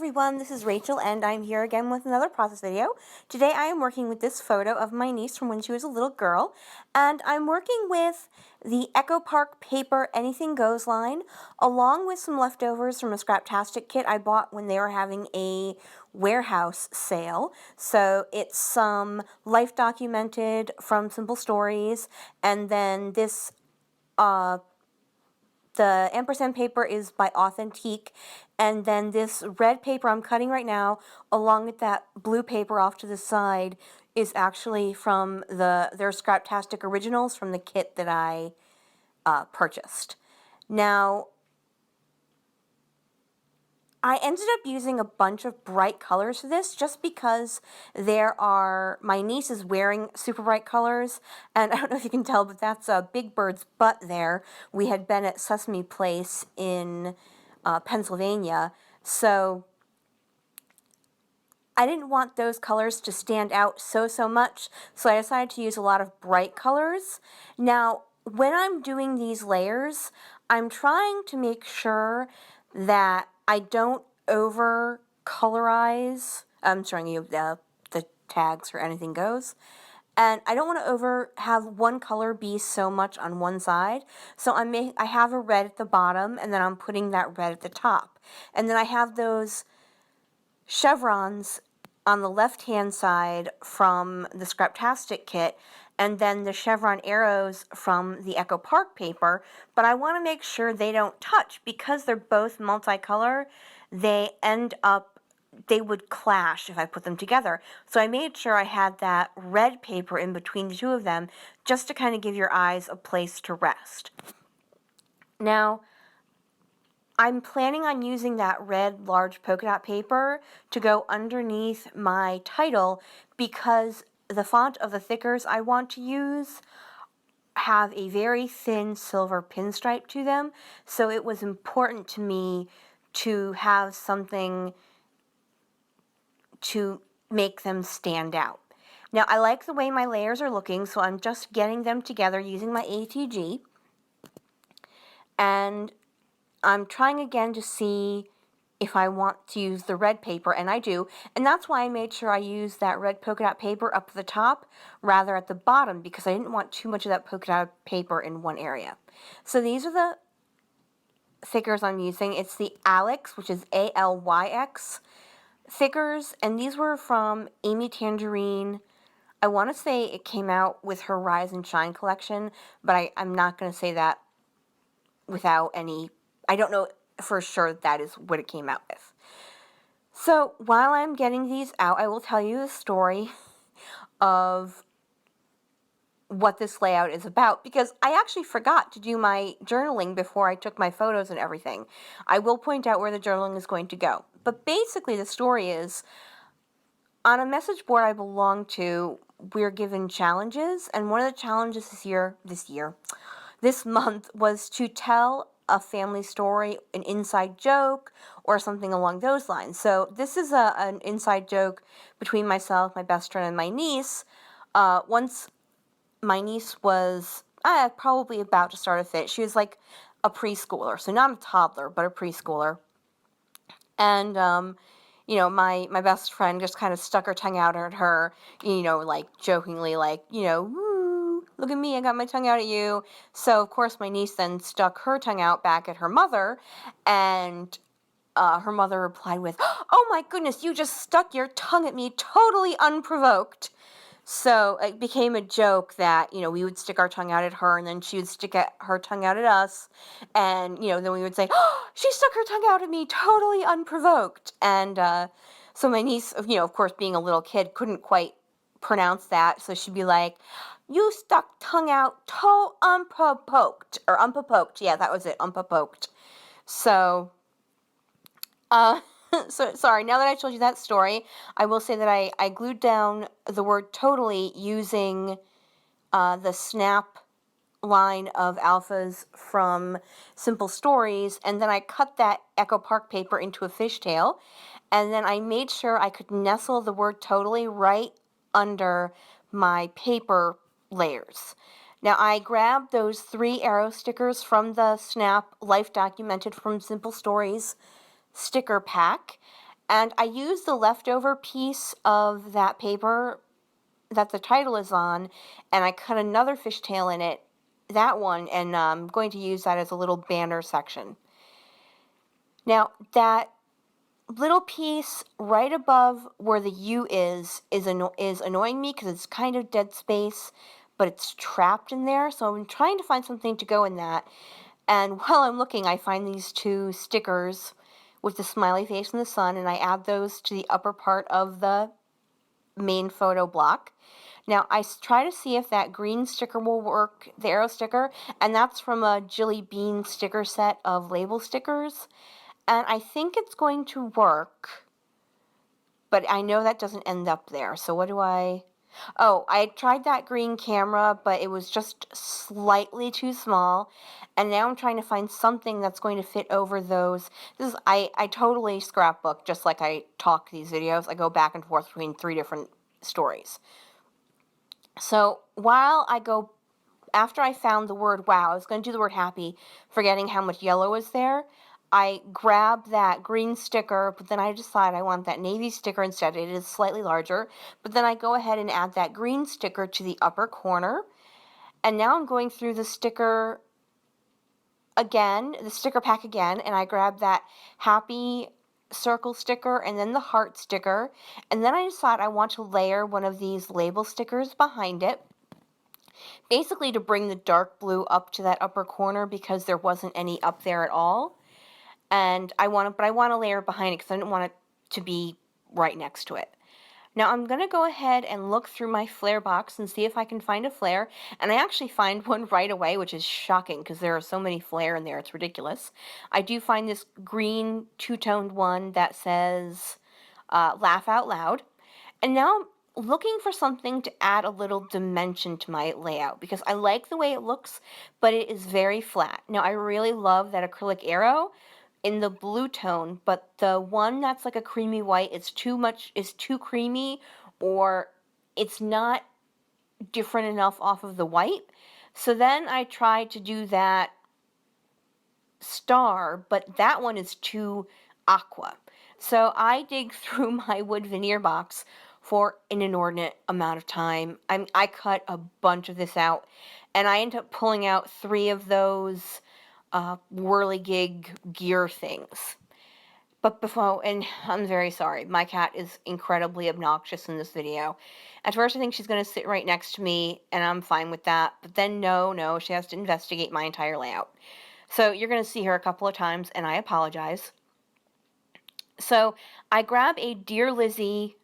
everyone, this is Rachel and I'm here again with another process video. Today I am working with this photo of my niece from when she was a little girl, and I'm working with the Echo Park Paper Anything Goes line, along with some leftovers from a Scraptastic kit I bought when they were having a warehouse sale. So it's some life documented from Simple Stories, and then this the ampersand paper is by Authentique, and then this red paper I'm cutting right now, along with that blue paper off to the side, is actually from their Scraptastic originals from the kit that I purchased. Now, I ended up using a bunch of bright colors for this just because my niece is wearing super bright colors, and I don't know if you can tell, but that's Big Bird's butt there. We had been at Sesame Place in Pennsylvania, so I didn't want those colors to stand out so much, so I decided to use a lot of bright colors. Now, when I'm doing these layers, I'm trying to make sure that I don't over colorize. I'm showing you the tags for Anything Goes. And I don't want to have one color be so much on one side. So I have a red at the bottom, and then I'm putting that red at the top. And then I have those chevrons on the left-hand side from the Scraptastic kit, and then the chevron arrows from the Echo Park paper, but I want to make sure they don't touch because they're both multicolor. They would clash if I put them together. So I made sure I had that red paper in between the two of them just to kind of give your eyes a place to rest. Now, I'm planning on using that red large polka dot paper to go underneath my title because the font of the thickers I want to use have a very thin silver pinstripe to them, so it was important to me to have something to make them stand out. Now, I like the way my layers are looking, so I'm just getting them together using my ATG, and I'm trying again to see if I want to use the red paper, and I do, and that's why I made sure I used that red polka dot paper up at the top rather at the bottom, because I didn't want too much of that polka dot paper in one area. So these are the thickers I'm using. It's the Alex, which is ALYX thickers, and these were from Amy Tangerine. I want to say it came out with her Rise and Shine collection, but I'm not going to say that without any... I don't know for sure that is what it came out with. So while I'm getting these out, I will tell you the story of what this layout is about, because I actually forgot to do my journaling before I took my photos and everything. I will point out where the journaling is going to go. But basically the story is, on a message board I belong to, we're given challenges, and one of the challenges this month was to tell a family story, an inside joke, or something along those lines. So this is an inside joke between myself, my best friend, and my niece. Once my niece was probably about to start a fit. She was like a preschooler, so not a toddler, but a preschooler. And my best friend just kind of stuck her tongue out at her, like jokingly, like, woo, look at me, I got my tongue out at you. So, of course, my niece then stuck her tongue out back at her mother, and her mother replied with, "Oh my goodness, you just stuck your tongue at me totally unprovoked." So it became a joke that, we would stick our tongue out at her, and then she would stick her tongue out at us, and, then we would say, "Oh, she stuck her tongue out at me totally unprovoked." And so my niece, of course, being a little kid, couldn't quite pronounce that, so she'd be like, "You stuck tongue out unprovoked," or unprovoked, yeah, that was it, unprovoked. So, so, sorry, now that I told you that story, I will say that I glued down the word totally using the snap line of alphas from Simple Stories, and then I cut that Echo Park paper into a fishtail, and then I made sure I could nestle the word totally right under my paper layers. Now, I grabbed those 3 arrow stickers from the Snap Life Documented from Simple Stories sticker pack, And I used the leftover piece of that paper that the title is on, and I cut another fishtail in it, that one, and I'm going to use that as a little banner section. Now, that little piece right above where the U is annoying me because it's kind of dead space, but it's trapped in there, so I'm trying to find something to go in that. And while I'm looking, I find these two stickers with the smiley face and the sun, and I add those to the upper part of the main photo block. Now, I try to see if that green sticker will work, the arrow sticker, and that's from a Jilly Bean sticker set of label stickers. And I think it's going to work, but I know that doesn't end up there. So what do I... Oh, I tried that green camera, but it was just slightly too small. And now I'm trying to find something that's going to fit over those. I totally scrapbook, just like I talk these videos. I go back and forth between 3 different stories. So while I go, after I found the word wow, I was going to do the word happy, forgetting how much yellow is there. I grab that green sticker, but then I decide I want that navy sticker instead. It is slightly larger, but then I go ahead and add that green sticker to the upper corner. And now I'm going through the sticker again, the sticker pack again, and I grab that happy circle sticker and then the heart sticker. And then I decide I want to layer one of these label stickers behind it, basically to bring the dark blue up to that upper corner because there wasn't any up there at all. And I want to layer behind it because I didn't want it to be right next to it. Now I'm going to go ahead and look through my flare box and see if I can find a flare. And I actually find one right away, which is shocking because there are so many flare in there, it's ridiculous. I do find this green two-toned one that says laugh out loud. And now I'm looking for something to add a little dimension to my layout because I like the way it looks, but it is very flat. Now I really love that acrylic arrow in the blue tone, but the one that's like a creamy white, it's too creamy, or it's not different enough off of the white. So then I tried to do that star, but that one is too aqua. So I dig through my wood veneer box for an inordinate amount of time. I cut a bunch of this out, and I ended up pulling out 3 of those whirligig gear things. But before, and I'm very sorry, my cat is incredibly obnoxious in this video. At first I think she's going to sit right next to me, and I'm fine with that, but then no, she has to investigate my entire layout. So you're going to see her a couple of times, and I apologize. So I grab a Dear Lizzie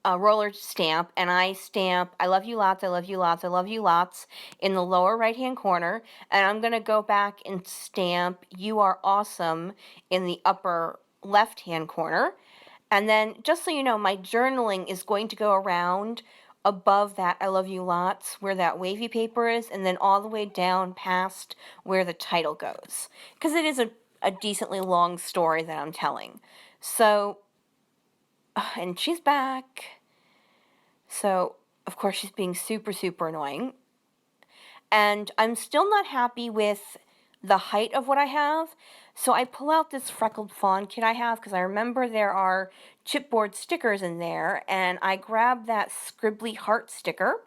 roller stamp, and I stamp I love you lots, I love you lots, I love you lots in the lower right hand corner, and I'm going to go back and stamp you are awesome in the upper left hand corner. And then just so you know, my journaling is going to go around above that I love you lots where that wavy paper is, and then all the way down past where the title goes, because it is a decently long story that I'm telling. So and she's back. So, of course, she's being super annoying. And I'm still not happy with the height of what I have. So I pull out this freckled fawn kit I have because I remember there are chipboard stickers in there. And I grab that scribbly heart sticker.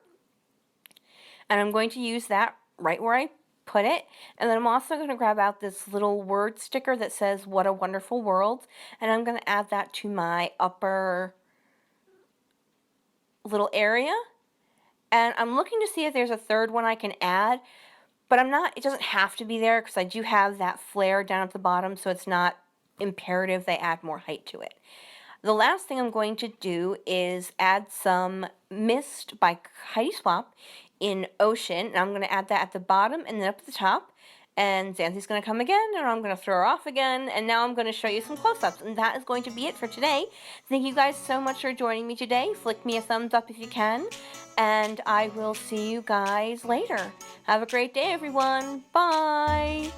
And I'm going to use that right where I put it. And then I'm also going to grab out this little word sticker that says, "What a Wonderful World." And I'm going to add that to my upper little area. And I'm looking to see if there's a third one I can add, but it doesn't have to be there because I do have that flare down at the bottom, so it's not imperative they add more height to it. The last thing I'm going to do is add some Mist by Heidi Swap in Ocean, and I'm going to add that at the bottom and then up at the top. And Xanthi's going to come again, and I'm going to throw her off again, and now I'm going to show you some close-ups, and that is going to be it for today. Thank you guys so much for joining me today. Flick me a thumbs up if you can, and I will see you guys later. Have a great day, everyone. Bye!